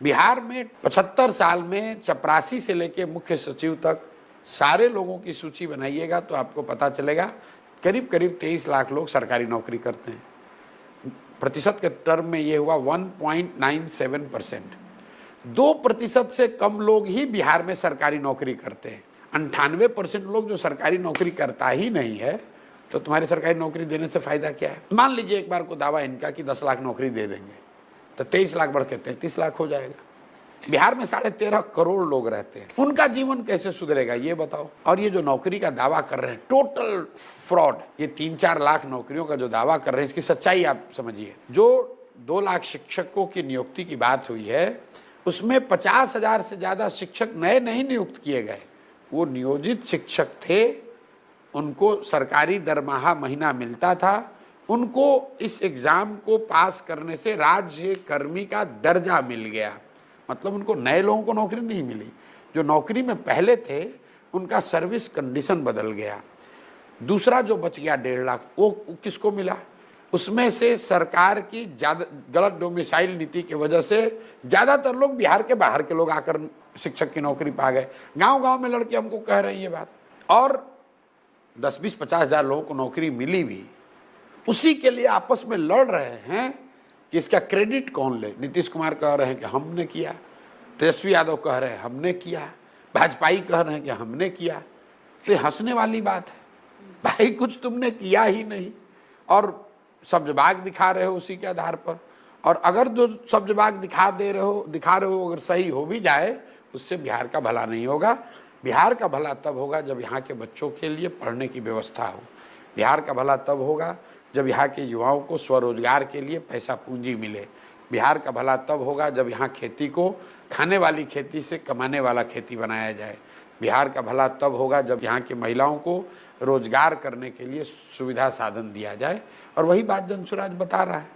बिहार में 75 साल में चपरासी से लेकर मुख्य सचिव तक सारे लोगों की सूची बनाइएगा तो आपको पता चलेगा करीब करीब 23 लाख लोग सरकारी नौकरी करते हैं। प्रतिशत के टर्म में ये हुआ 1.97%। 2% से कम लोग ही बिहार में सरकारी नौकरी करते हैं। 98% लोग जो सरकारी नौकरी करता ही नहीं है, तो तुम्हारी सरकारी नौकरी देने से फायदा क्या है। मान लीजिए एक बार को दावा इनका कि 10 लाख नौकरी दे देंगे, तो 23 लाख बढ़ के 33 लाख हो जाएगा। बिहार में 13.5 करोड़ लोग रहते हैं, उनका जीवन कैसे सुधरेगा ये बताओ। और ये जो नौकरी का दावा कर रहे हैं, टोटल फ्रॉड, ये 3-4 लाख नौकरियों का जो दावा कर रहे हैं, इसकी सच्चाई आप समझिए। जो 2 लाख शिक्षकों की नियुक्ति की बात हुई है, उसमें 50,000 से ज़्यादा शिक्षक नए नहीं नियुक्त किए गए, वो नियोजित शिक्षक थे, उनको सरकारी दरमाहा महीना मिलता था। उनको इस एग्ज़ाम को पास करने से राज्य कर्मी का दर्जा मिल गया, मतलब उनको नए लोगों को नौकरी नहीं मिली। जो नौकरी में पहले थे उनका सर्विस कंडीशन बदल गया। दूसरा जो बच गया 1.5 लाख, वो किसको मिला? उसमें से सरकार की ज़्यादा गलत डोमिसाइल नीति की वजह से ज़्यादातर लोग बिहार के बाहर के लोग आकर शिक्षक की नौकरी पा गए। गांव-गांव में लड़के हमको कह रही है ये बात। और 10-20-50 हज़ार लोगों को नौकरी मिली भी, उसी के लिए आपस में लड़ रहे हैं कि इसका क्रेडिट कौन ले। नीतीश कुमार कह रहे हैं कि हमने किया, तेजस्वी यादव कह रहे हैं हमने किया, भाजपाई कह रहे हैं कि हमने किया। तो ये हंसने वाली बात है भाई, कुछ तुमने किया ही नहीं और सब्जबाग दिखा रहे हो उसी के आधार पर। और अगर जो सब्जबाग दिखा रहे हो अगर सही हो भी जाए, उससे बिहार का भला नहीं होगा। बिहार का भला तब होगा जब यहाँ के बच्चों के लिए पढ़ने की व्यवस्था हो। बिहार का भला तब होगा जब यहाँ के युवाओं को स्वरोजगार के लिए पैसा पूंजी मिले। बिहार का भला तब होगा जब यहाँ खेती को खाने वाली खेती से कमाने वाला खेती बनाया जाए। बिहार का भला तब होगा जब यहाँ की महिलाओं को रोजगार करने के लिए सुविधा साधन दिया जाए। और वही बात जनसुराज बता रहा है।